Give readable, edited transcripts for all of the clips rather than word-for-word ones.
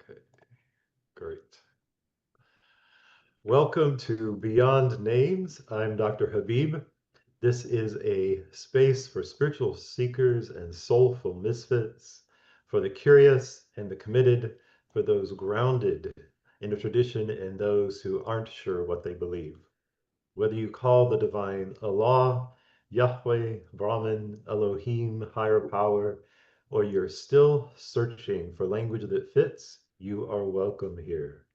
Okay, great. Welcome to Beyond Names. I'm Dr. Habīb. This is a space for spiritual seekers and soulful misfits, for the curious and the committed, for those grounded in a tradition and those who aren't sure what they believe. Whether you call the divine Allah, Yahweh, Brahman, Elohim, higher power, or you're still searching for language that fits, you are welcome here.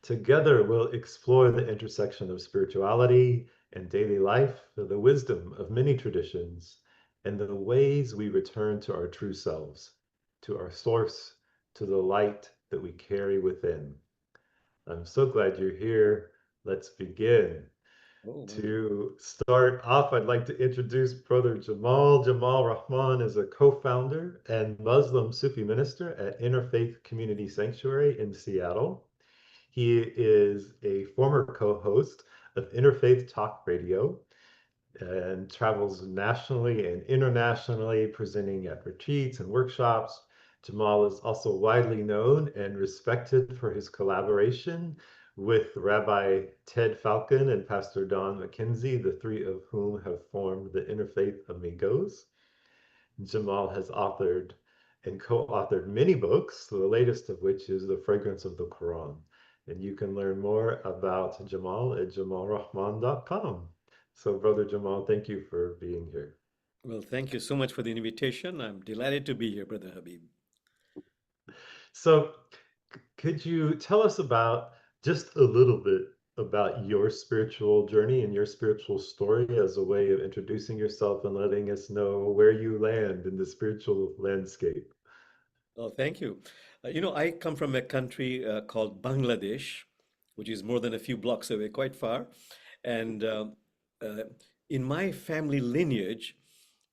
Together, we'll explore the intersection of spirituality and daily life, the wisdom of many traditions, and the ways we return to our true selves, to our source, to the light that we carry within. I'm so glad you're here. Let's begin. Oh, To start off, I'd like to introduce Brother Jamal. Jamal Rahman is a co-founder and Muslim Sufi minister at Interfaith Community Sanctuary in Seattle. He is a former co-host of Interfaith Talk Radio and travels nationally and internationally, presenting at retreats and workshops. Jamal is also widely known and respected for his collaboration with Rabbi Ted Falcon and Pastor Don McKenzie, the three of whom have formed the Interfaith Amigos. Jamal has authored and co-authored many books, the latest of which is The Fragrance of the Quran. And you can learn more about Jamal at jamalrahman.com. So, Brother Jamal, thank you for being here. well, thank you so much for the invitation. I'm delighted to be here, Brother Habib. So, could you tell us about just a little bit about your spiritual journey and your spiritual story as a way of introducing yourself and letting us know where you land in the spiritual landscape? Oh, thank you. I come from a country called Bangladesh, which is more than a few blocks away, quite far. And uh, in my family lineage,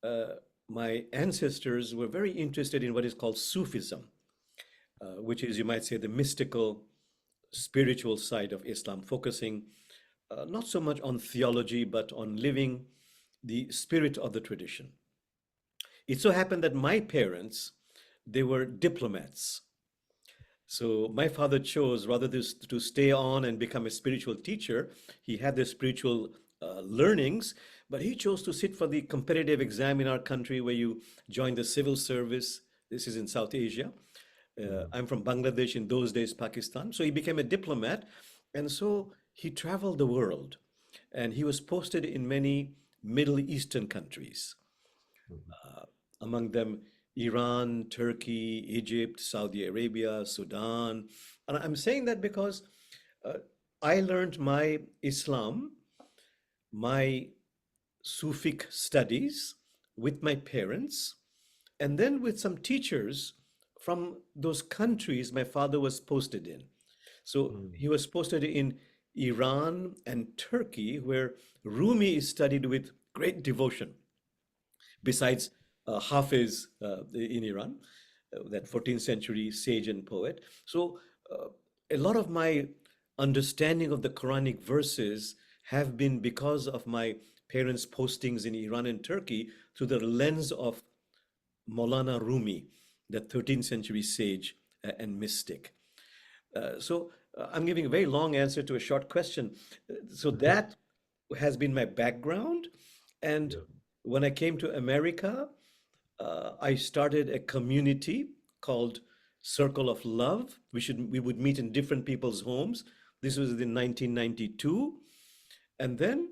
uh, my ancestors were very interested in what is called Sufism, which is, you might say, the mystical, spiritual side of Islam, focusing not so much on theology, but on living the spirit of the tradition. It so happened that my parents, they were diplomats. So my father chose rather to stay on and become a spiritual teacher. He had the spiritual learnings, but he chose to sit for the competitive exam in our country where you join the civil service. This is in South Asia. Mm, I'm from Bangladesh, in those days, Pakistan. So he became a diplomat. And so he traveled the world and he was posted in many Middle Eastern countries, mm, among them Iran, Turkey, Egypt, Saudi Arabia, Sudan. And I'm saying that because uh, I learned my Islam, my Sufic studies with my parents, and then with some teachers from those countries my father was posted in. So mm, he was posted in Iran and Turkey, where Rumi is studied with great devotion besides Hafiz in Iran, that 14th century sage and poet. So a lot of my understanding of the Quranic verses have been because of my parents' postings in Iran and Turkey through the lens of Maulana Rumi, the 13th century sage and mystic. I'm giving a very long answer to a short question. So mm. that has been my background. And Yeah. when I came to America, I started a community called Circle of Love. We would meet in different people's homes. This was in 1992, and then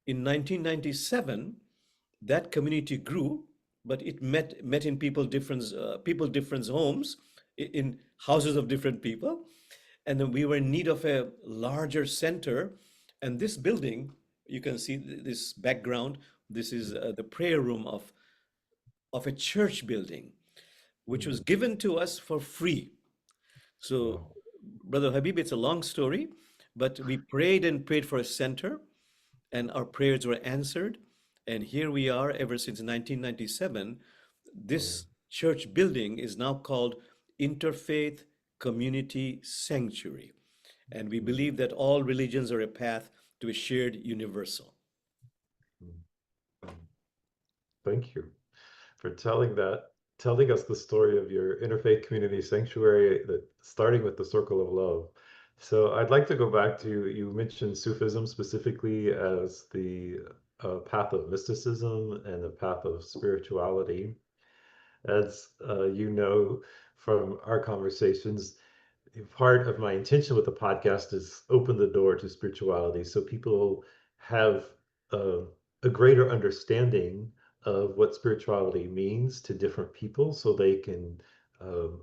in 1997, that community grew, but it met in people different homes, in houses of different people, and then we were in need of a larger center. And this building, you can see this background. This is the prayer room of a church building, which was Mm. given to us for free. So, Wow. Brother Habib, it's a long story, but we prayed and prayed for a center, and our prayers were answered. And here we are ever since 1997. Wow. This church building is now called Interfaith Community Sanctuary. And we Mm, believe that all religions are a path to a shared universal. mm, mm. Thank you for telling that. telling us the story of your interfaith community sanctuary, that starting with the circle of love. So I'd like to go back to, you mentioned Sufism specifically as the path of mysticism and the path of spirituality. As you know from our conversations, part of my intention with the podcast is open the door to spirituality so people have uh, a greater understanding of what spirituality means to different people so they can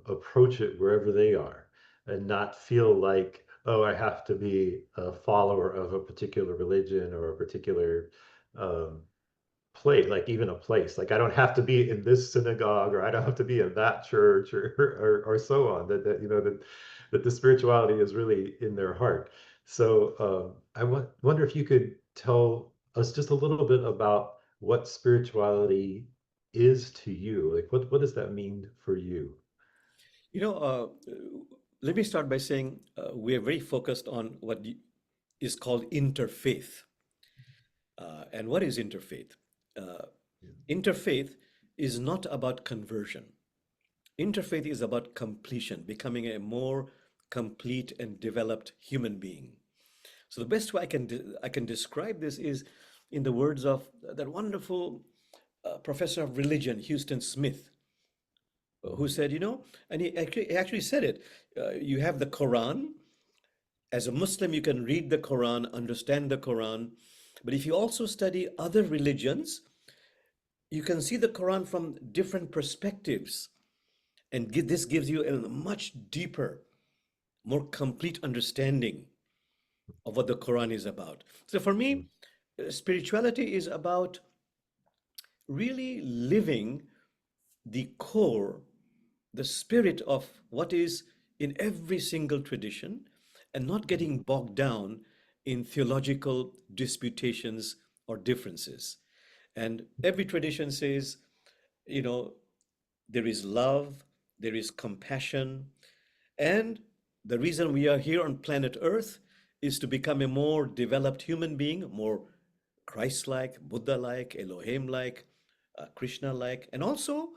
approach it wherever they are and not feel like, oh, I have to be a follower of a particular religion or a particular um, place, like even a place. Like I don't have to be in this synagogue or I don't have to be in that church or so on. That you know that the spirituality is really in their heart. So wonder if you could tell us just a little bit about what spirituality is to you. Like what does that mean for you? You know, let me start by saying we are very focused on is called interfaith. And what is interfaith? Uh, Interfaith is not about conversion. Interfaith is about completion, becoming a more complete and developed human being. So the best way I can describe this is in the words of that wonderful professor of religion, Houston Smith, who said, you know, and he actually said it. You have the Quran. As a Muslim, you can read the Quran, understand the Quran, but if you also study other religions, you can see the Quran from different perspectives, and this gives you a much deeper, more complete understanding of what the Quran is about. So for me, spirituality is about really living the core, the spirit of what is in every single tradition, and not getting bogged down in theological disputations or differences. And every tradition says, you know, there is love, there is compassion, and the reason we are here on planet Earth is to become a more developed human being, more Christ-like, Buddha-like, Elohim-like, Krishna-like, and also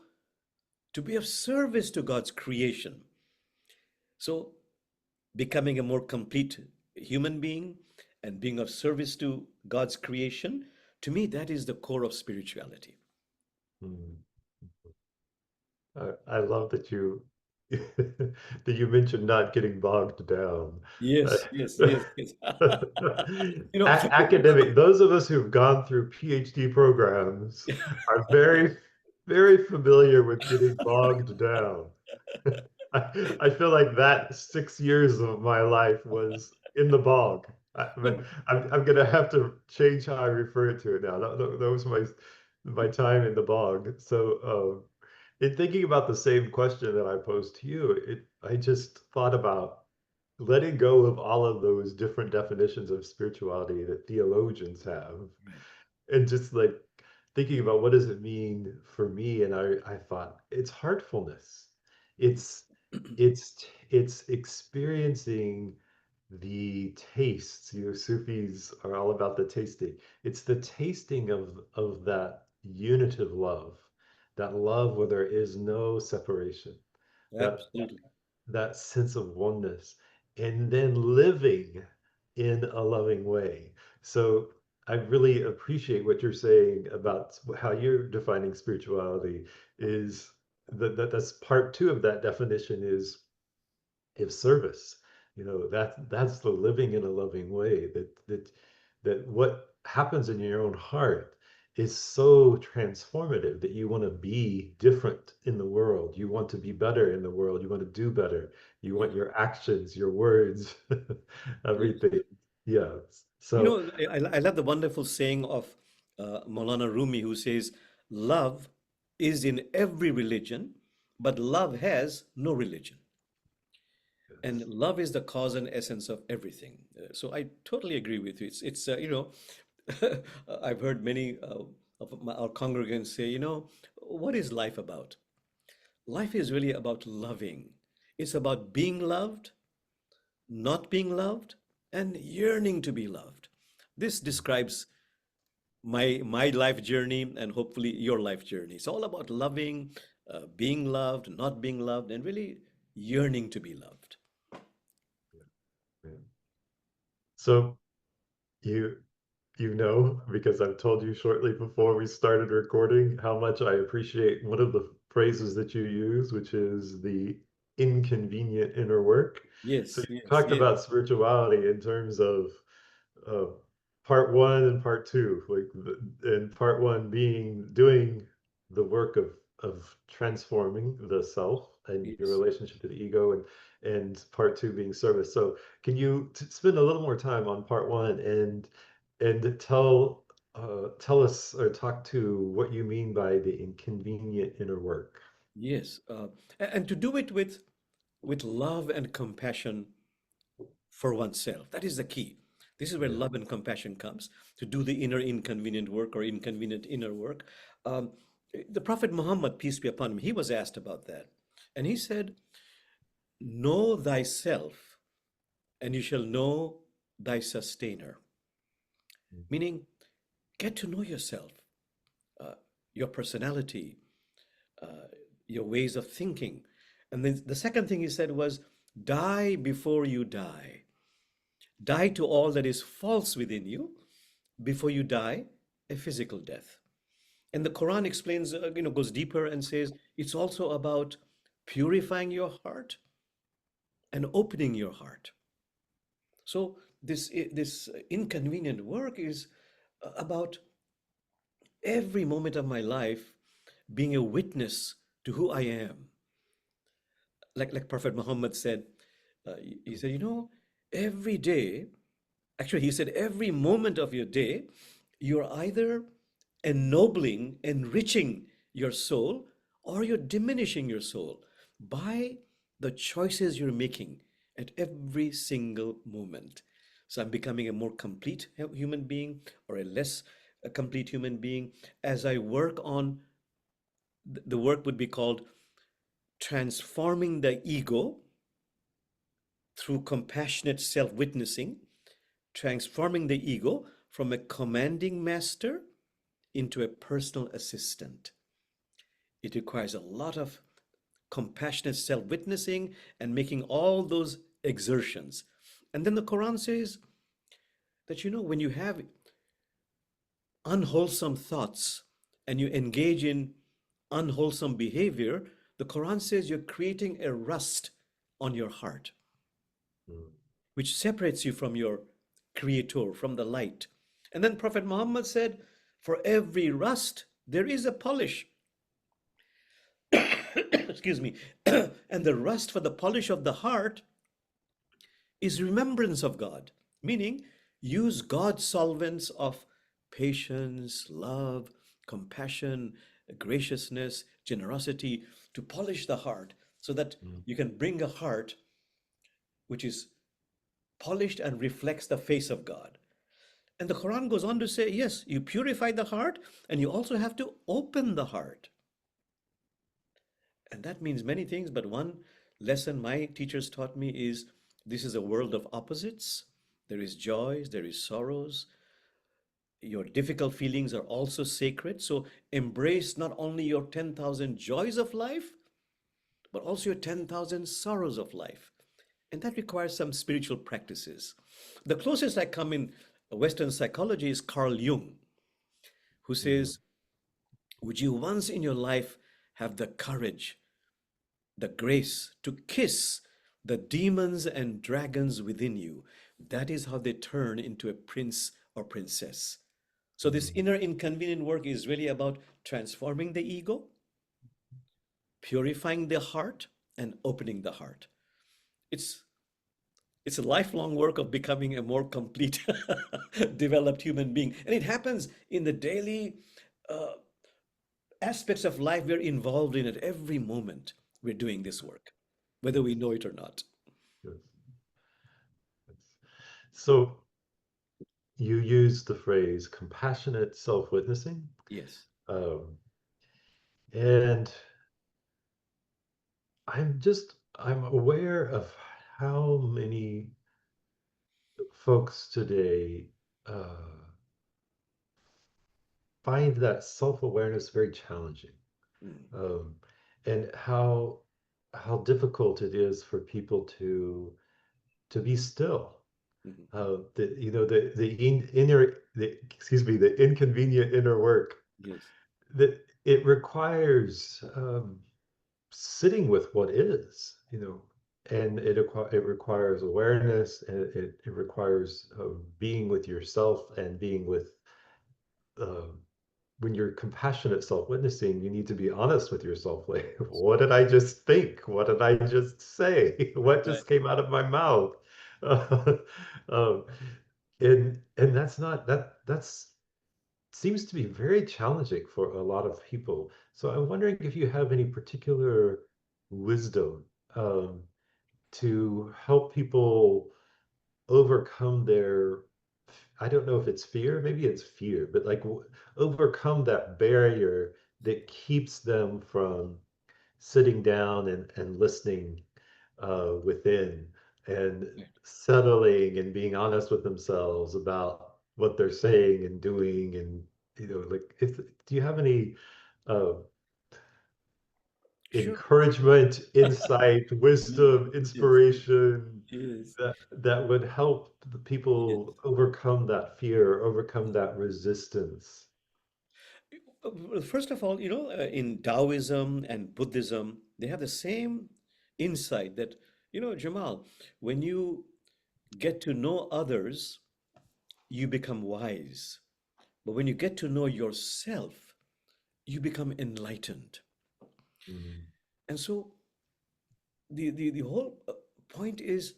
to be of service to God's creation. So, becoming a more complete human being and being of service to God's creation, to me, that is the core of spirituality. Mm. I love that you that you mentioned not getting bogged down. Uh, Yes, yes, yes, yes. You know, Academic, those of us who've gone through PhD programs are very, very familiar with getting bogged down. I feel like that 6 years of my life was in the bog. But no, I'm gonna have to change how I refer to it now. That was my time in the bog. So in thinking about the same question that I posed to you, I just thought about letting go of all of those different definitions of spirituality that theologians have, right. and just like thinking about what does it mean for me. And I thought it's heartfulness. It's it's experiencing the tastes. You know, Sufis are all about the tasting. It's the tasting of that unitive love, that love where there is no separation, that Absolutely. that sense of oneness, and then living in a loving way. So I really appreciate what you're saying about how you're defining spirituality. Is that's part two of that definition is service. You know, that's the living in a loving way, that what happens in your own heart is so transformative that you want to be different in the world. You want to be better in the world. You want to do better. You Yeah. want your actions, your words, Yes. everything. Yeah. You So know, I love the wonderful saying of Maulana Rumi, who says, love is in every religion, but love has no religion. And yes. love is the cause and essence of everything. So I totally agree with you. You know, I've heard many of our congregants say, you know, what is life about? Life is really about loving. It's about being loved, not being loved, and yearning to be loved. This describes my life journey and hopefully your life journey. It's all about loving, being loved, not being loved, and really yearning to be loved. Yeah. So you you know, because I've told you shortly before we started recording how much I appreciate one of the phrases that you use, which is the inconvenient inner work. So Yes, you yes, talked yes, about spirituality in terms of uh, part one and part two, and part one being doing the work of transforming the self and your yes. relationship to the ego, and part two being service. So can you spend a little more time on part one and tell us or talk to what you mean by the inconvenient inner work? Yes, and to do it with love and compassion for oneself. That is the key. This is where Yeah. love and compassion comes to do the inner inconvenient work or inconvenient inner work. Um, the Prophet Muhammad, peace be upon him, he was asked about that, and he said, "Know thyself, and you shall know thy sustainer." Meaning, get to know yourself, uh, your personality, uh, your ways of thinking. And then the second thing he said was, die before you die. Die to all that is false within you before you die a physical death. And the Quran explains, goes deeper and says it's also about purifying your heart and opening your heart. So this inconvenient work is about every moment of my life being a witness to who I am. Like Prophet Muhammad said, he said, every day, actually, he said, every moment of your day, you're either ennobling, enriching your soul, or you're diminishing your soul by the choices you're making at every single moment. So I'm becoming a more complete human being or a less complete human being as I work on the work would be called transforming the ego through compassionate self witnessing, transforming the ego from a commanding master into a personal assistant. It requires a lot of compassionate self witnessing and making all those exertions. And then the Quran says that, when you have unwholesome thoughts and you engage in unwholesome behavior, the Quran says you're creating a rust on your heart, Mm. which separates you from your creator, from the light. And then Prophet Muhammad said, for every rust, there is a polish. Excuse me. And the rust for the polish of the heart is remembrance of God, meaning use God's solvents of patience, love, compassion, graciousness, generosity to polish the heart so that Mm. you can bring a heart which is polished and reflects the face of God. And the Quran goes on to say, yes, you purify the heart and you also have to open the heart. And that means many things, but one lesson my teachers taught me is this is a world of opposites. There is joys, there is sorrows. Your difficult feelings are also sacred. So embrace not only your 10,000 joys of life, but also your 10,000 sorrows of life. And that requires some spiritual practices. The closest I come in Western psychology is Carl Jung, who Mm. says, would you once in your life have the courage, the grace to kiss the demons and dragons within you? That is how they turn into a prince or princess. So, this Mm. inner inconvenient work is really about transforming the ego, purifying the heart, and opening the heart. It's it's a lifelong work of becoming a more complete, developed human being. And it happens in the daily uh, aspects of life we're involved in at every moment. We're doing this work, whether we Yes. know it or not. Yes. Yes. So you use the phrase compassionate self-witnessing, Yes. um, and I'm aware of how many folks today uh, find that self-awareness very challenging. Mm. Um, and how difficult it is for people to be still. Mhm. The you know the inner the excuse me the inconvenient inner work Yes. that it requires sitting with what is, and it requires awareness, and it requires being with yourself and being with um, when you're compassionate self-witnessing, you need to be honest with yourself. Like, what did I just think? What did I just say? What Right. just came out of my mouth? Uh, um, and that's seems to be very challenging for a lot of people. So I'm wondering if you have any particular wisdom um, to help people overcome their, I don't know if it's fear, maybe it's fear, but like overcome that barrier that keeps them from sitting down and listening within and Right. settling and being honest with themselves about what they're saying and doing. And like, if do you have any uh, Sure. encouragement, insight, Yes. wisdom, Yes. inspiration Yes. that would help the Yes. people overcome that fear, overcome that resistance? Well, first of all, in Taoism and Buddhism, they have the same insight that, Jamal, when you get to know others, you become wise. But when you get to know yourself, you become enlightened. Mm, And so the whole point is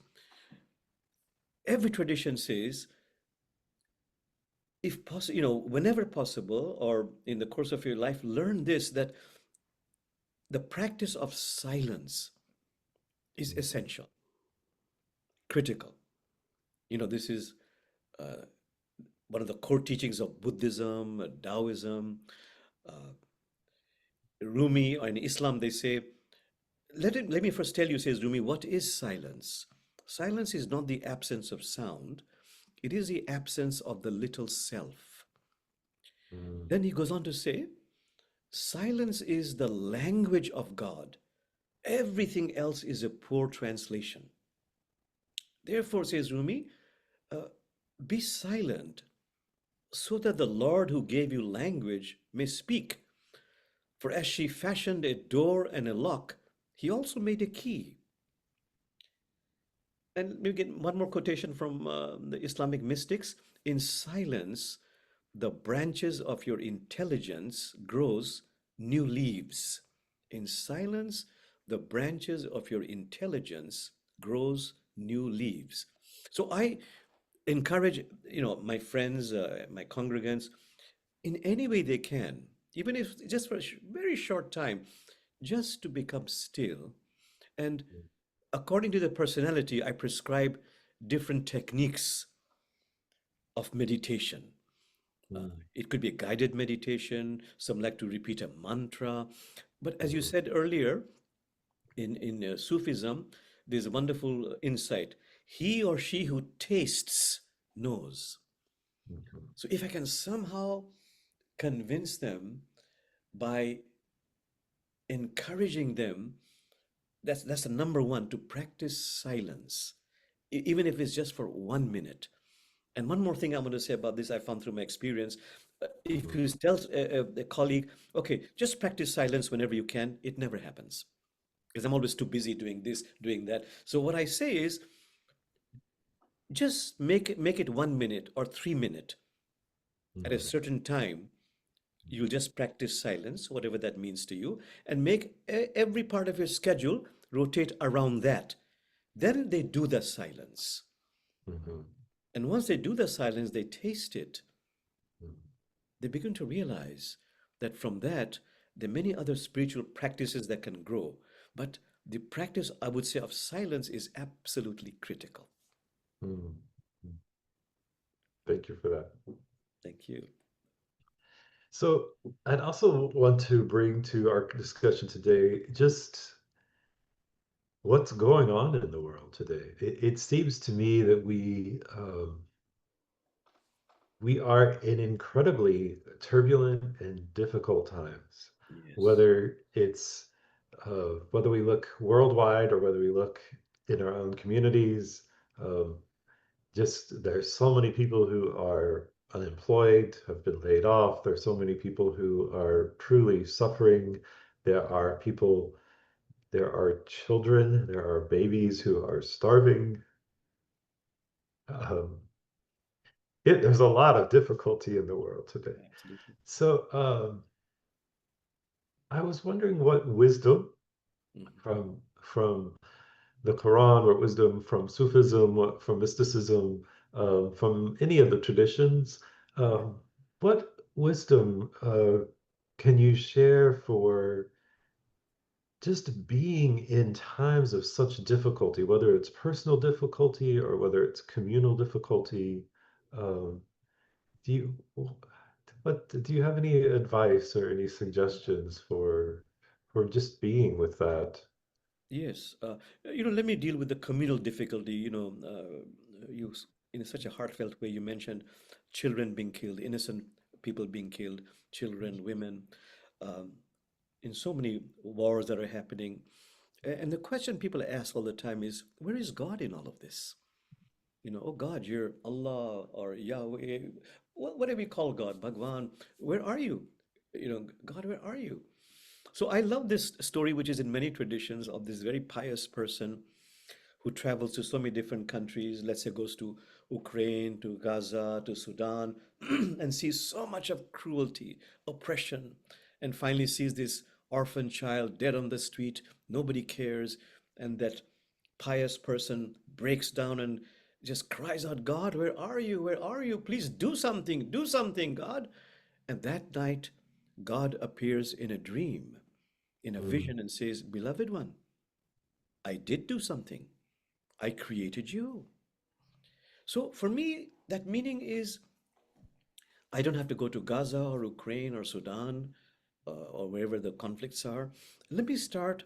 every tradition says, if possible, whenever possible, or in the course of your life, learn this, that the practice of silence is mhm, essential, critical. This is uh, one of the core teachings of Buddhism, Taoism, uh, Rumi, or in Islam, they say, let me first tell you, says Rumi, what is silence? Silence is not the absence of sound, it is the absence of the little self. mm, Then he goes on to say, silence is the language of God. Everything else is a poor translation. Therefore, says Rumi, uh, be silent so that the Lord who gave you language may speak. For as she fashioned a door and a lock, he also made a key. And maybe get one more quotation from the Islamic mystics. In silence, the branches of your intelligence grows new leaves. In silence, the branches of your intelligence grows new leaves. So I encourage, my friends, my congregants, in any way they can, even if just for a very short time, just to become still. And according to the personality, I prescribe different techniques of meditation. mm, It could be a guided meditation. Some like to repeat a mantra. But as you mhm, said earlier, in Sufism, there's a wonderful insight. He or she who tastes knows. mhm, So if I can somehow convince them by encouraging them, that's the number one, to practice silence, even if it's just for 1 minute. And one more thing I want to say about this, I found through my experience. If you mhm, tell a colleague, okay, just practice silence whenever you can, it never happens because I'm always too busy doing this, doing that. So what I say is, just make it 1 minute or 3 minute at a mhm, certain time. You'll just practice silence, whatever that means to you, and make every part of your schedule rotate around that. Then they do the silence. mhm, And once they do the silence, they taste it. mhm, They begin to realize that from that, there are many other spiritual practices that can grow. But the practice, I would say, of silence is absolutely critical. mhm, mhm. Thank you for that. Thank you. So I'd also want to bring to our discussion today just what's going on in the world today. It seems to me that we are in incredibly turbulent and difficult times, Yes. whether it's whether we look worldwide or whether we look in our own communities, um, just there's so many people who are unemployed, have been laid off. There's so many people who are truly suffering. There are people, there are children, there are babies who are starving. Um, there's a lot of difficulty in the world today. Absolutely. So I was wondering what wisdom Mhm. from the Quran, what wisdom from Sufism, what from mysticism, from any of the traditions, um, what wisdom can you share for just being in times of such difficulty, whether it's personal difficulty or whether it's communal difficulty? Um, do you what do you have any advice or any suggestions for just being with that? Yes. Let me deal with the communal difficulty. In such a heartfelt way, you mentioned children being killed, innocent people being killed, children, women, um, in so many wars that are happening. And the question people ask all the time is, where is God in all of this? Oh God, you're Allah or Yahweh, whatever we call God, Bhagwan, where are you? God, where are you? So I love this story, which is in many traditions, of this very pious person who travels to so many different countries, let's say goes to Ukraine, to Gaza, to Sudan, and sees so much of cruelty, oppression, and finally sees this orphan child dead on the street, nobody cares, and that pious person breaks down and just cries out, God, where are you? Where are you? Please do something, God. And that night, God appears in a dream, in a Mm, vision, and says, Beloved one, I did do something. I created you. So for me, that meaning is I don't have to go to Gaza or Ukraine or Sudan or wherever the conflicts are. Let me start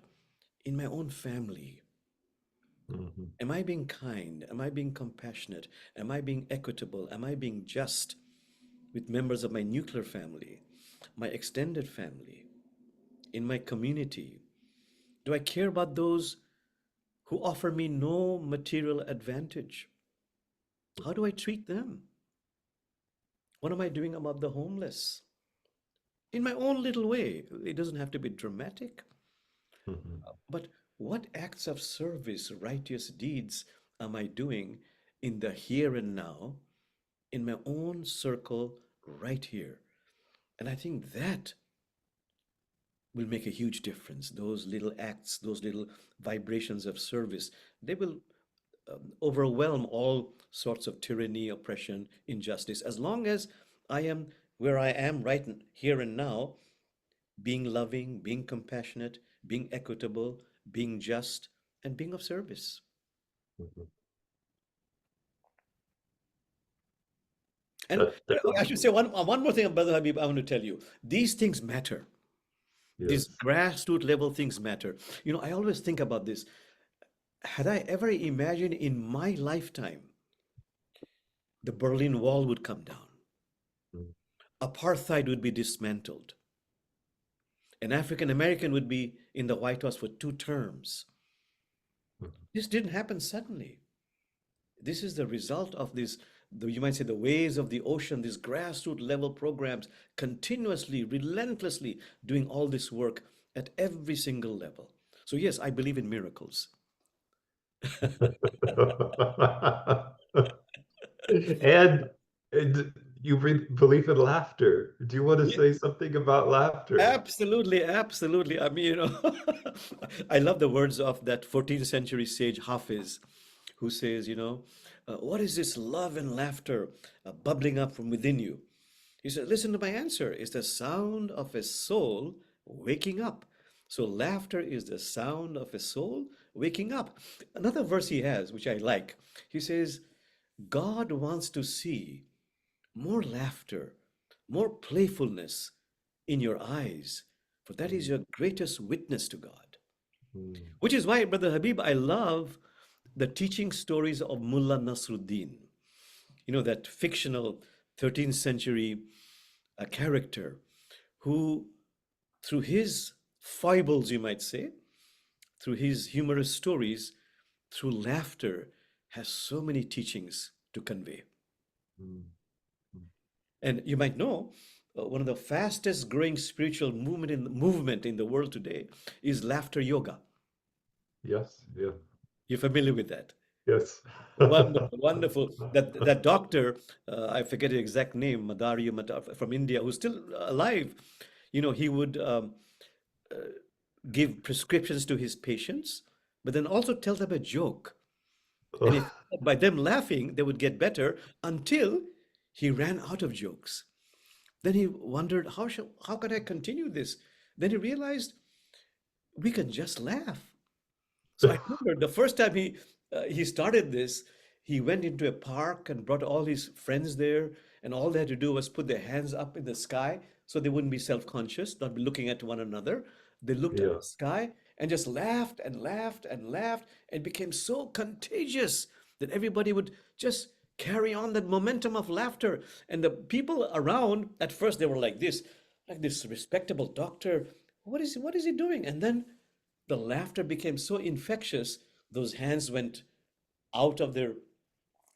in my own family. mhm, Am I being kind? Am I being compassionate? Am I being equitable? Am I being just with members of my nuclear family, my extended family, in my community? Do I care about those who offer me no material advantage? How do I treat them? What am I doing about the homeless? In my own little way. It doesn't have to be dramatic, mhm. but what acts of service, righteous deeds am I doing in the here and now, in my own circle, right here? And I think that will make a huge difference. Those little acts, those little vibrations of service, they will overwhelm all sorts of tyranny, oppression, injustice. As long as I am where I am right here and now, being loving, being compassionate, being equitable, being just, and being of service. Mhm. And That I should say one more thing, Brother Habib, I want to tell you. These things matter. These yes. grassroots level things matter. I always think about this. Had I ever imagined in my lifetime the Berlin Wall would come down, Mm, apartheid would be dismantled, an African American would be in the White House for 2 terms? mhm. This didn't happen suddenly. This is the result of this, you might say, the waves of the ocean, these grassroots level programs, continuously, relentlessly doing all this work at every single level. So, yes, I believe in miracles. And, and you believe in laughter. Do you want to Yeah, say something about laughter? absolutely, absolutely. I mean, I love the words of that 14th century sage Hafiz, who says, what is this love and laughter bubbling up from within you? He said, listen to my answer. It's the sound of a soul waking up. So laughter is the sound of a soul waking up. Another verse he has, which I like, he says, God wants to see more laughter, more playfulness in your eyes, for that is Mm, your greatest witness to God. mm, Which is why, Brother Habib, I love the teaching stories of Mullah Nasruddin, that fictional 13th century character who, through his foibles, you might say, through his humorous stories, through laughter, has so many teachings to convey. Mm, mm. And you might know one of the fastest growing spiritual movement in the world today is laughter yoga. Yes, yeah, You're familiar with that? yes. Wonderful, wonderful. That doctor, I forget his exact name, from India, who's still alive. He would give prescriptions to his patients, but then also tell them a joke. And if by them laughing, they would get better until he ran out of jokes. Then he wondered, how can I continue this? Then he realized we can just laugh. So I remember the first time he started this, he went into a park and brought all his friends there, and all they had to do was put their hands up in the sky so they wouldn't be self-conscious, not be looking at one another. They looked at Yeah. the sky and just laughed and laughed and laughed, and became so contagious that everybody would just carry on that momentum of laughter. And the people around, at first, they were like this respectable doctor. What is he doing? And then the laughter became so infectious, those hands went out of their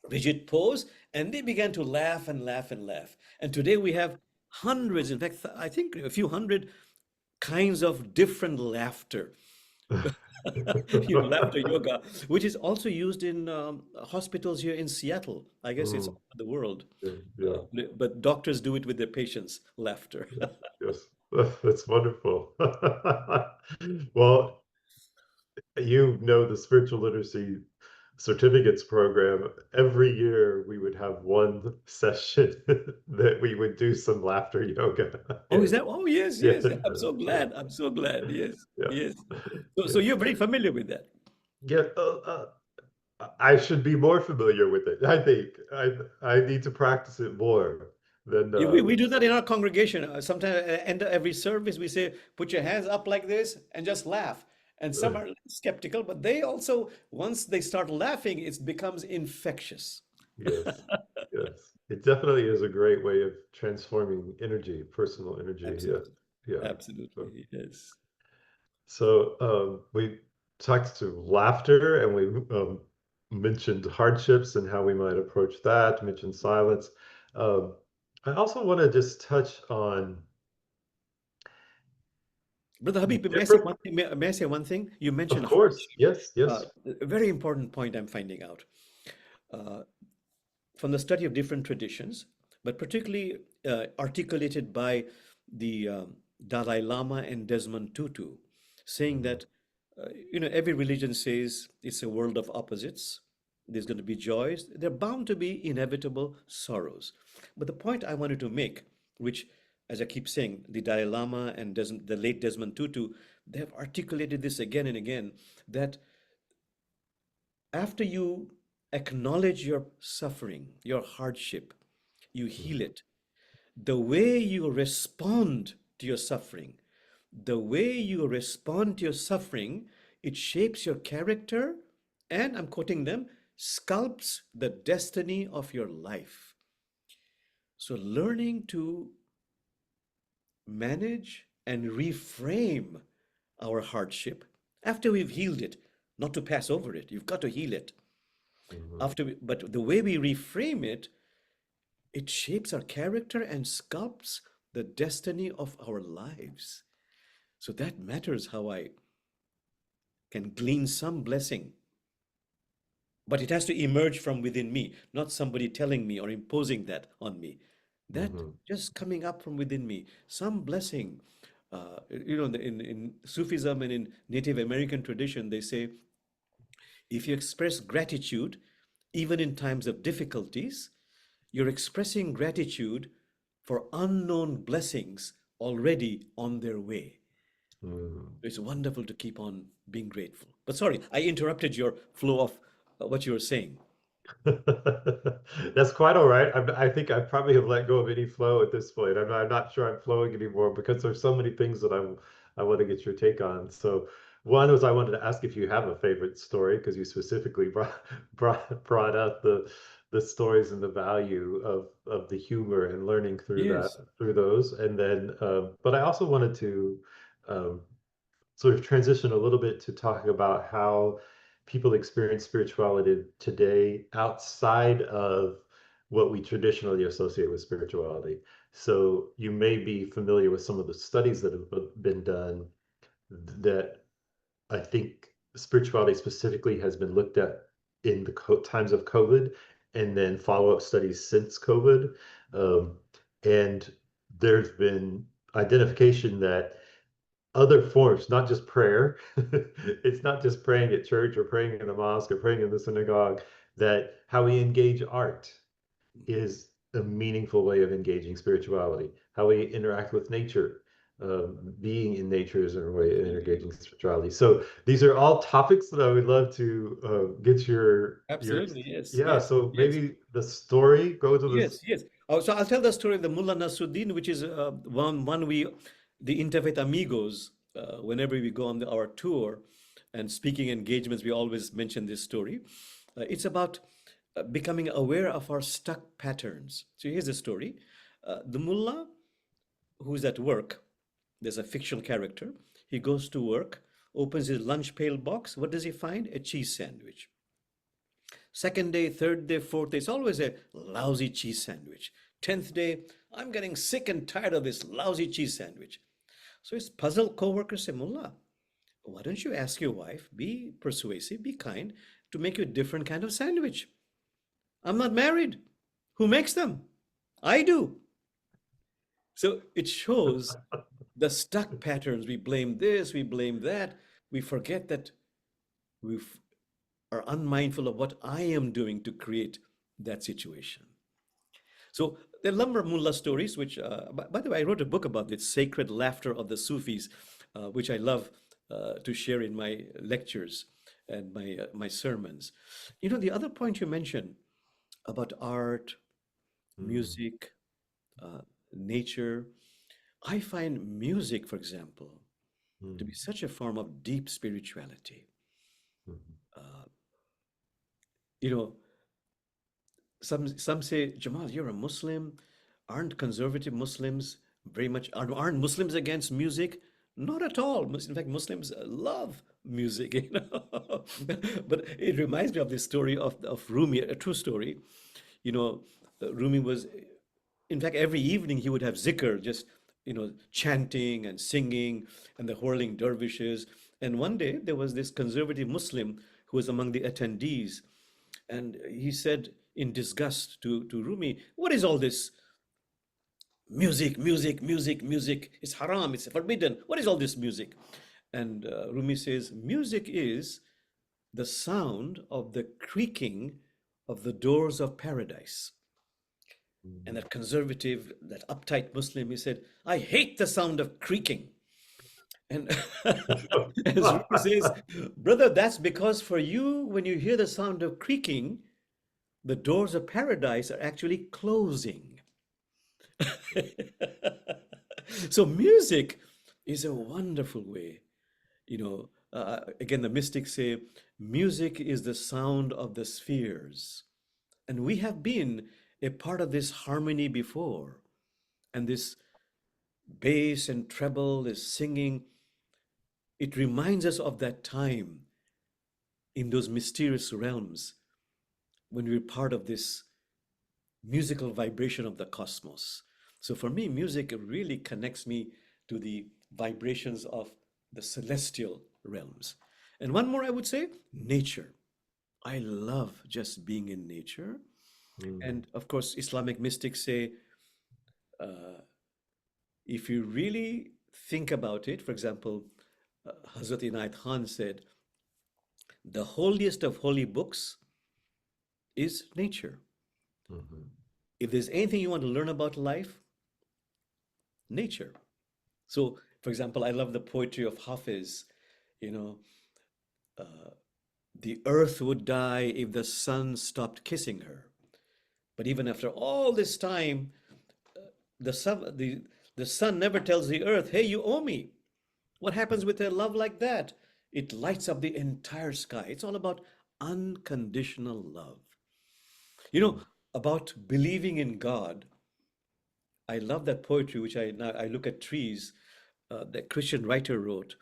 rigid pose and they began to laugh and laugh and laugh. And today we have hundreds, in fact, I think a few hundred kinds of different laughter. Laughter yoga, which is also used in hospitals here in Seattle. I guess it's Mm, all over the world. yeah, yeah, But doctors do it with their patients, laughter. yes, yes. That's wonderful. Well, the spiritual literacy certificates program. Every year we would have one session that we would do some laughter yoga. Oh, is And that? Oh, yes, yeah, yes. I'm so yeah, glad. I'm so glad. Yes, yeah, yes. So yeah. you're very familiar with that. Yeah, I should be more familiar with it. I think I need to practice it more than Yeah, we do that in our congregation. Sometimes at the end of every service, we say, put your hands up like this and just laugh. And some are skeptical, but they also, once they start laughing, it becomes infectious. yes, yes. It definitely is a great way of transforming energy, personal energy. Yeah, Absolutely. yeah. So, Absolutely. Yes. we talked to laughter, and we mentioned hardships and how we might approach that, mentioned silence. Um, I also want to just touch on Brother Habib, may I say different, one thing? May I say one thing? You of mentioned course, hardship. yes, yes. A very important point I'm finding out. Uh, from the study of different traditions, but particularly articulated by the Dalai Lama and Desmond Tutu, saying Mhm, that every religion says it's a world of opposites. There's going to be joys. There are bound to be inevitable sorrows. But the point I wanted to make, which, as I keep saying, the Dalai Lama and the late Desmond Tutu, they have articulated this again and again, that after you acknowledge your suffering, your hardship, you heal mhm, it. The way you respond to your suffering, it shapes your character and, I'm quoting them, sculpts the destiny of your life. So, learning to manage and reframe our hardship after we've healed it, not to pass over it, you've got to heal it. mhm. But the way we reframe it, it shapes our character and sculpts the destiny of our lives. So that matters how I can glean some blessing. But it has to emerge from within me, not somebody telling me or imposing that on me. That Mhm. just coming up from within me, some blessing. In Sufism and in Native American tradition, they say if you express gratitude, even in times of difficulties, you're expressing gratitude for unknown blessings already on their way. Mm. It's wonderful to keep on being grateful. But sorry, I interrupted your flow of what you were saying. That's quite all right. I think I probably have let go of any flow at this point. I'm not sure I'm flowing anymore because there's so many things that I want to get your take on. So one was I wanted to ask if you have a favorite story because you specifically brought up the stories and the value of the humor and learning through Yes. through those. And then but I also wanted to um, sort of transition a little bit to talking about how people experience spirituality today outside of what we traditionally associate with spirituality. So you may be familiar with some of the studies that have been done that I think spirituality specifically has been looked at in the times of COVID and then follow-up studies since COVID. Um, and there's been identification that other forms, not just prayer, it's not just praying at church or praying in the mosque or praying in the synagogue, that how we engage art is a meaningful way of engaging spirituality. How we interact with nature, being in nature is a way of Absolutely. engaging spirituality. So these are all topics that I would love to get your Absolutely. Yes. yeah. Yes. So Yes. maybe the story go to Yes. this. Yes. Oh, so I'll tell the story of the Mullah Nasruddin, which is one we, the Interfaith Amigos, whenever we go on our tour and speaking engagements, we always mention this story. It's about becoming aware of our stuck patterns. So here's the story. The Mullah who's at work, there's a fictional character. He goes to work, opens his lunch pail box. What does he find? A cheese sandwich. Second day, third day, fourth day, it's always a lousy cheese sandwich. 10th day, I'm getting sick and tired of this lousy cheese sandwich. So his puzzled coworkers say, Mullah, why don't you ask your wife, be persuasive, be kind, to make you a different kind of sandwich? I'm not married. Who makes them? I do. So it shows the stuck patterns. We blame this, we blame that. We forget that we are unmindful of what I am doing to create that situation. So there are a number of mullah stories, which, by the way, I wrote a book about it, Sacred Laughter of the Sufis, which I love to share in my lectures and my sermons. You know, the other point you mentioned about art, Mm, music, uh, nature, I find music, for example, to be mm, such a form of deep spirituality. mm, Uh, you know, some say, Jamal, you're a Muslim. Aren't conservative Muslims very much, aren't Muslims against music? Not at all. In fact, Muslims love music, you know. But it reminds me of this story of Rumi, a true story. You know, Rumi was, in fact, every evening he would have zikr, just, chanting and singing and the whirling dervishes. And one day there was this conservative Muslim who was among the attendees. And he said in disgust to Rumi, what is all this music, music, music, music? It's haram, it's forbidden. What is all this music? And Rumi says, music is the sound of the creaking of the doors of paradise. And mm. that conservative, that uptight Muslim, he said, I hate the sound of creaking. And as Rumi says, brother, that's because for you, when you hear the sound of creaking, the doors of paradise are actually closing. So music is a wonderful way. Again, the mystics say music is the sound of the spheres. And we have been a part of this harmony before. And this bass and treble, this singing, it reminds us of that time in those mysterious realms when we were part of this musical vibration of the cosmos. So for me, music really connects me to the vibrations of the celestial realms. And one more, I would say, nature. I love just being in nature. Mm, And of course, Islamic mystics say uh, if you really think about it, for example, Hazrat Inayat Khan said, the holiest of holy books is nature. mhm, If there's anything you want to learn about life, nature. So, for example, I love the poetry of Hafiz. You know, uh, the earth would die if the sun stopped kissing her. But even after all this time, the sun, the sun never tells the earth, hey, you owe me. What happens with a love like that? It lights up the entire sky. It's all about unconditional love. You know, mm, about believing in God, I love that poetry, which I now I look at trees that Christian writer wrote.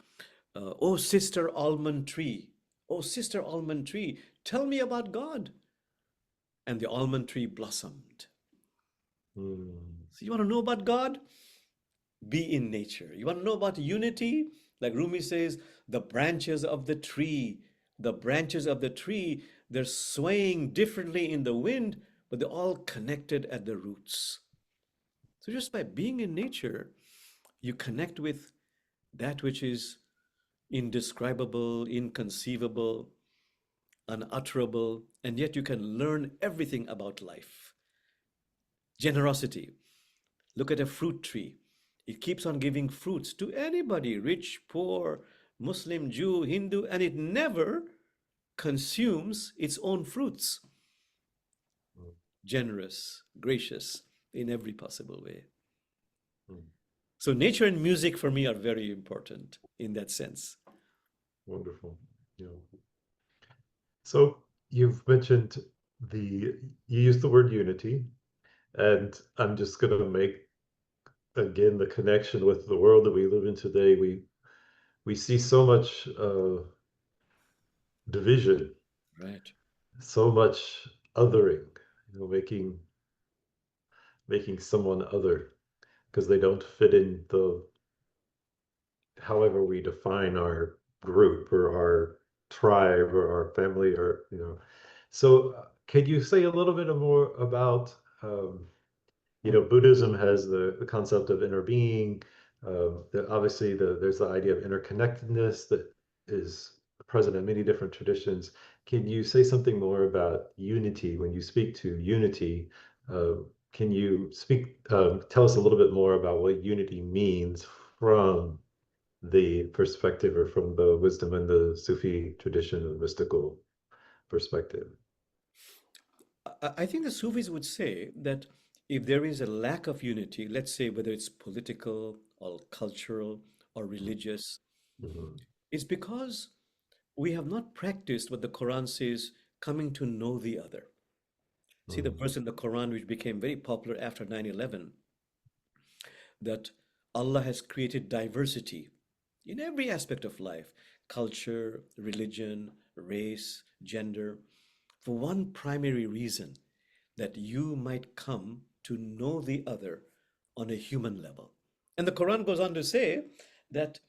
Oh, sister almond tree, oh, sister almond tree, tell me about God. And the almond tree blossomed. Mm. So you want to know about God? Be in nature. You want to know about unity? Like Rumi says, the branches of the tree, the branches of the tree, they're swaying differently in the wind, but they're all connected at the roots. So just by being in nature, you connect with that which is indescribable, inconceivable, unutterable, and yet you can learn everything about life. Generosity. Look at a fruit tree. It keeps on giving fruits to anybody, rich, poor, Muslim, Jew, Hindu, and it never consumes its own fruits. Mm. Generous, gracious in every possible way. Mm. So nature and music for me are very important in that sense. Wonderful. Yeah. So you've mentioned you used the word unity, and I'm just going to make again the connection with the world that we live in today. We see so much division, Right. so much othering, making someone other because they don't fit in the however we define our group or our tribe or our family or. So could you say a little bit more about Buddhism has the concept of inner being. Obviously, there's the idea of interconnectedness that is present in many different traditions. Can you say something more about unity? When you speak to unity, uh, can you tell us a little bit more about what unity means from the perspective or from the wisdom and the Sufi tradition and mystical perspective? I think the Sufis would say that if there is a lack of unity, let's say whether it's political or cultural or religious, Mhm. it's because we have not practiced what the Quran says, coming to know the other. See the Mhm. verse in the Quran which became very popular after 9/11, that Allah has created diversity in every aspect of life, culture, religion, race, gender, for one primary reason, that you might come to know the other on a human level. And the Quran goes on to say that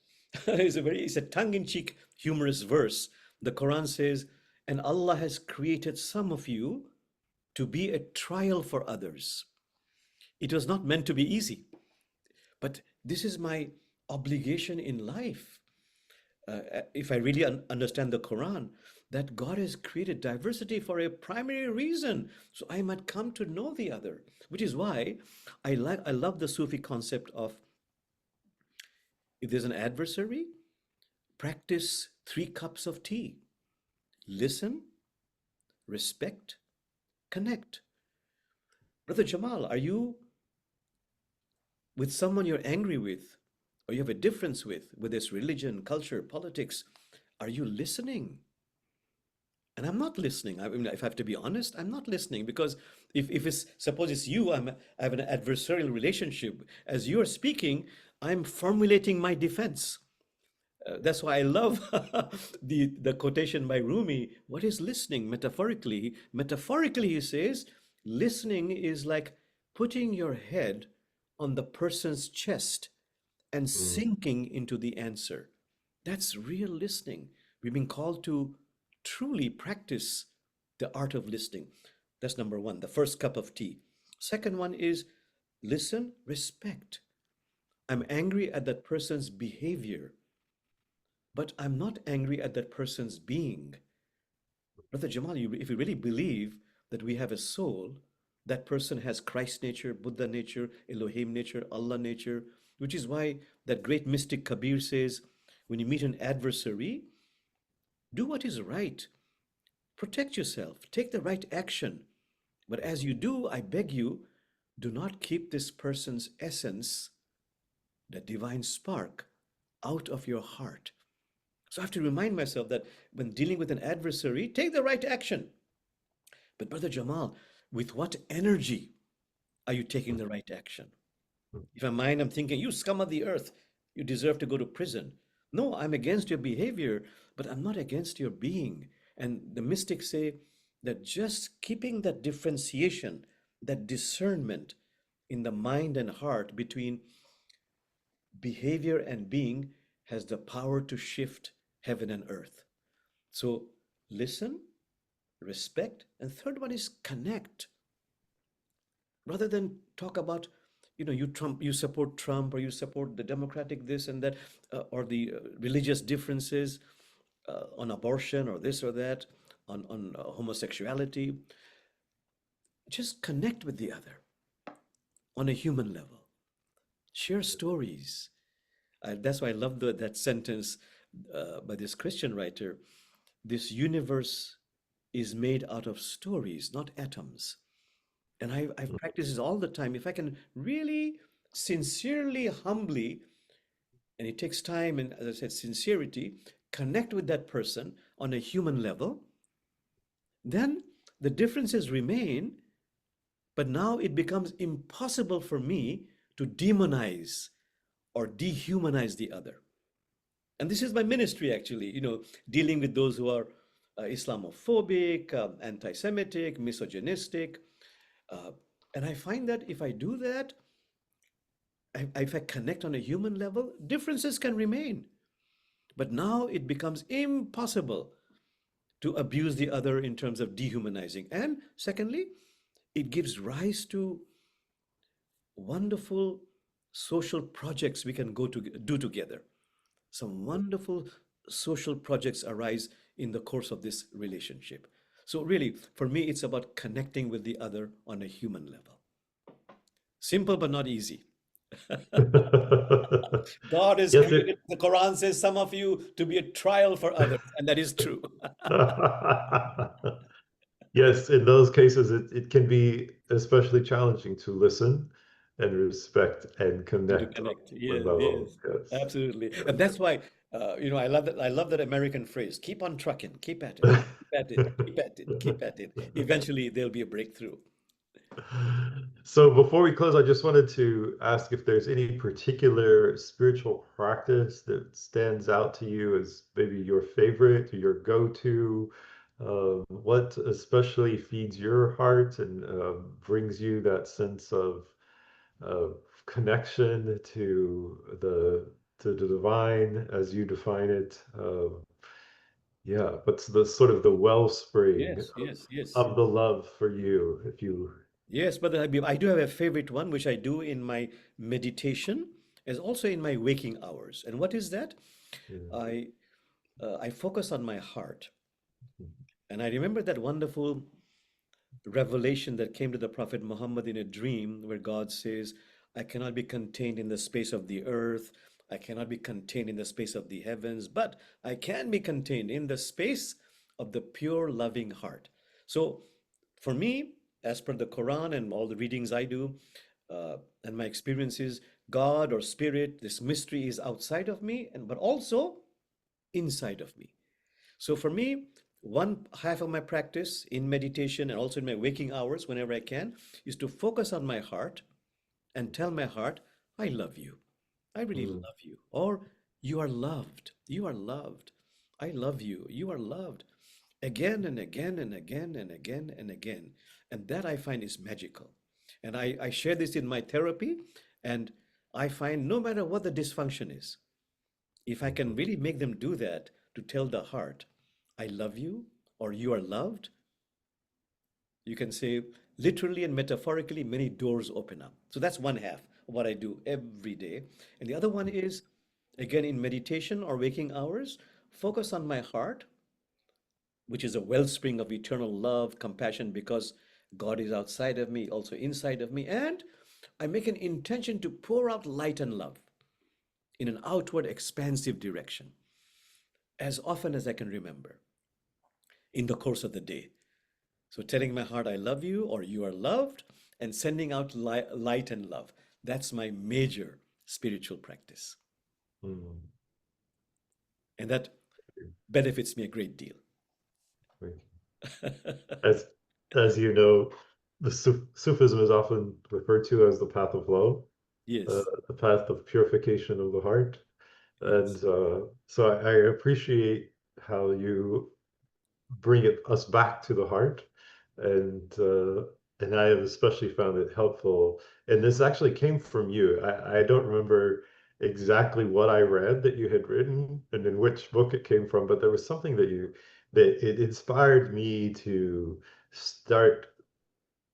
it's a tongue-in-cheek humorous verse. The Quran says, and Allah has created some of you to be a trial for others. It was not meant to be easy, but this is my obligation in life. If I really understand the Quran, that God has created diversity for a primary reason, so I might come to know the other. Which is why I love the Sufi concept of, if there's an adversary, practice 3 cups of tea. Listen, respect, connect. Brother Jamal, are you with someone you're angry with, or you have a difference with, whether it's religion, culture, politics? Are you listening? And I'm not listening. I mean, if I have to be honest, I'm not listening, because if it's, suppose it's you, I have an adversarial relationship. As you're speaking, I'm formulating my defense. That's why I love the quotation by Rumi. What is listening metaphorically? Metaphorically, he says, listening is like putting your head on the person's chest and Mm. sinking into the answer. That's real listening. We've been called to truly practice the art of listening. That's number one, the first cup of tea. Second one is listen, respect. I'm angry at that person's behavior, but I'm not angry at that person's being. Brother Jamal, if you really believe that we have a soul, that person has Christ nature, Buddha nature, Elohim nature, Allah nature, which is why that great mystic Kabir says, when you meet an adversary, do what is right. Protect yourself. Take the right action. But as you do, I beg you, do not keep this person's essence, the divine spark, out of your heart. So I have to remind myself that when dealing with an adversary, take the right action. But Brother Jamal, with what energy are you taking the right action? Mm. If in mind I'm thinking, you scum of the earth, you deserve to go to prison. No, I'm against your behavior, but I'm not against your being. And the mystics say that just keeping that differentiation, that discernment in the mind and heart between behavior and being has the power to shift heaven and earth. So listen, respect, and third one is connect. Rather than talk about, you support Trump or you support the Democratic this and that, or the religious differences on abortion or this or that, on homosexuality. Just connect with the other on a human level. Share stories. That's why I love that sentence by this Christian writer. This universe is made out of stories, not atoms. And I've practiced this all the time. If I can really sincerely, humbly, and it takes time and, as I said, sincerity, connect with that person on a human level, then the differences remain, but now it becomes impossible for me to demonize or dehumanize the other. And this is my ministry, actually, dealing with those who are Islamophobic, anti-Semitic, misogynistic. Uh, and I find that if I do that, if I connect on a human level, differences can remain. But now it becomes impossible to abuse the other in terms of dehumanizing. And secondly, it gives rise to wonderful social projects we can do together. Some wonderful social projects arise in the course of this relationship. So really, for me, it's about connecting with the other on a human level. Simple but not easy. God has Yes, it created, the Quran says, some of you to be a trial for others, and that is true. yes, in those cases, it can be especially challenging to listen and respect and To connect on connect. one Yes, level. yes, Yes. absolutely. And Yes. that's why, I love that. I love that American phrase, keep on trucking, keep at it, keep at it, keep at it, keep at it. Eventually, there'll be a breakthrough. So before we close, I just wanted to ask if there's any particular spiritual practice that stands out to you as maybe your favorite, your go-to, what especially feeds your heart and brings you that sense of connection to the divine as you define it. Yeah, what's the sort of the wellspring Yes, yes, yes. of the love for you, if you. Yes, Brother Habib, I do have a favorite one, which I do in my meditation, as also in my waking hours. And what is that? Yeah. I focus on my heart. And I remember that wonderful revelation that came to the Prophet Muhammad in a dream where God says, I cannot be contained in the space of the earth. I cannot be contained in the space of the heavens, but I can be contained in the space of the pure, loving heart. So for me, as per the Quran and all the readings I do, and my experiences, God or spirit, this mystery is outside of me, and but also inside of me. So for me, one half of my practice in meditation and also in my waking hours, whenever I can, is to focus on my heart and tell my heart, I love you. I really Mm, love you. Or you are loved. You are loved. I love you. You are loved. Again and again and again and again and again. And that I find is magical. And I share this in my therapy, and I find no matter what the dysfunction is, if I can mhm, really make them do that to tell the heart, I love you, or you are loved, you can say literally and metaphorically, many doors open up. So that's one half of what I do every day. And the other one is, again, in meditation or waking hours, focus on my heart, which is a wellspring of eternal love, compassion, because God is outside of me, also inside of me. And I make an intention to pour out light and love in an outward, expansive direction as often as I can remember in the course of the day. So telling my heart, I love you, or you are loved, and sending out light and love. That's my major spiritual practice. mm. And that benefits me a great deal. As as you know, the Sufism is often referred to as the path of love, Yes. the path of purification of the heart. And Yes. so I appreciate how you bring us back to the heart, and I have especially found it helpful. And this actually came from you. I don't remember exactly what I read that you had written and in which book it came from, but there was something that it inspired me to start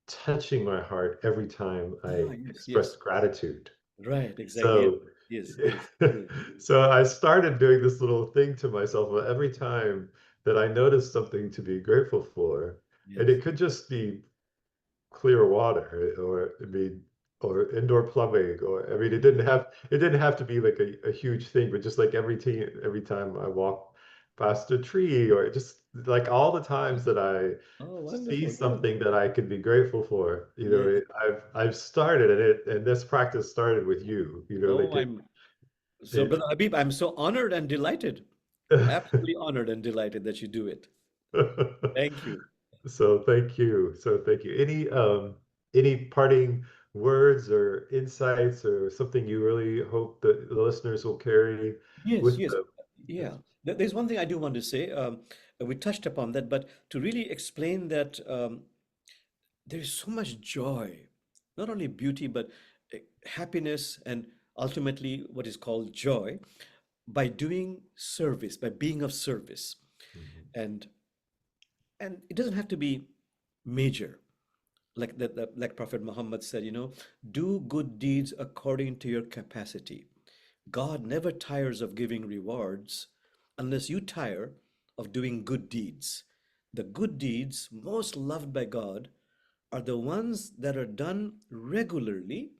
touching my heart every time Ah, I yes, yes. expressed gratitude. Right, exactly. Yes, So, yes, yes. True. so I started doing this little thing to myself every time that I noticed something to be grateful for. And Yes. it could just be clear water, or I mean, or indoor plumbing, or I mean, it didn't have to be like a huge thing, but just like every time I walk past a tree, or just like all the times that I Oh, see wonderful. Good. something that I could be grateful for, Yes. I've started, and this practice started with you, Oh, I'm so, it Brother Habib, I'm so honored and delighted. Absolutely honored and delighted that you do it. Thank you. So thank you. So thank you. Any parting words or insights or something you really hope that the listeners will carry Yes, with yes. them? Yeah. There's one thing I do want to say. We touched upon that, but to really explain that there is so much joy, not only beauty, but happiness and ultimately what is called joy by doing service, by being of service. Mhm. And it doesn't have to be major. Like like Prophet Muhammad said, do good deeds according to your capacity. God never tires of giving rewards unless you tire of doing good deeds. The good deeds most loved by God are the ones that are done regularly,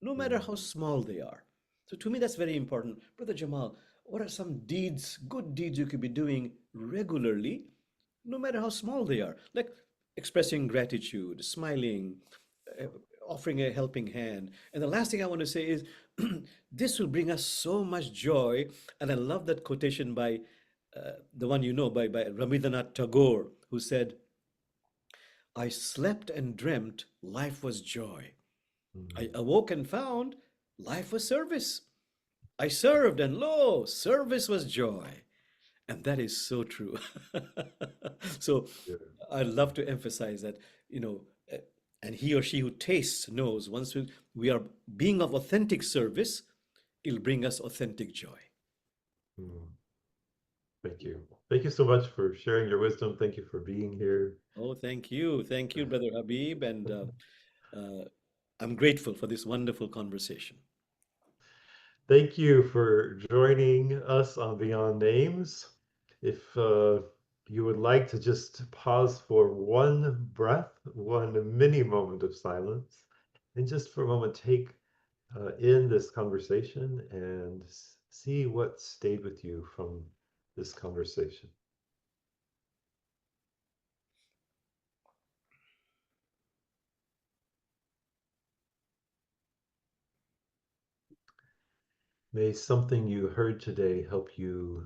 no matter how Mm. small they are. So to me, that's very important. Brother Jamal, what are some deeds, good deeds you could be doing regularly, no matter how small they are? Like expressing gratitude, smiling, uh, offering a helping hand. And the last thing I want to say is this will bring us so much joy. And I love that quotation by the one by Rabindranath Tagore, who said, I slept and dreamt life was joy. I Mm. awoke and found life was service. I served and lo, service was joy. And that is so true. So Yeah. I love to emphasize that, you know, uh, and he or she who tastes knows once we are being of authentic service, it'll bring us authentic joy. Mm. Thank you. Thank you so much for sharing your wisdom. Thank you for being here. Oh, thank you. Thank you, Brother Habib. And uh, I'm grateful for this wonderful conversation. Thank you for joining us on Beyond Names. If you would like to just pause for one breath, one mini moment of silence, and just for a moment take in this conversation and see what stayed with you from this conversation. May something you heard today help you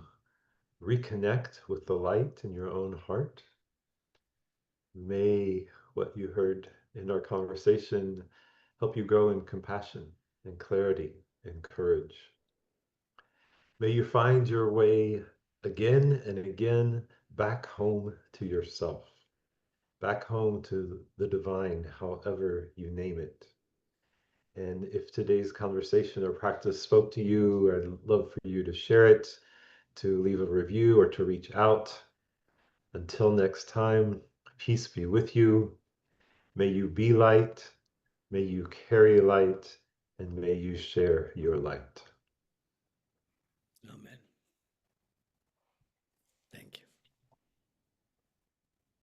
reconnect with the light in your own heart. May what you heard in our conversation help you grow in compassion and clarity and courage. May you find your way again and again back home to yourself, back home to the divine, however you name it. And if today's conversation or practice spoke to you, I'd love for you to share it, to leave a review, or to reach out. Until next time, peace be with you. May you be light. May you carry light, and may you share your light. Amen.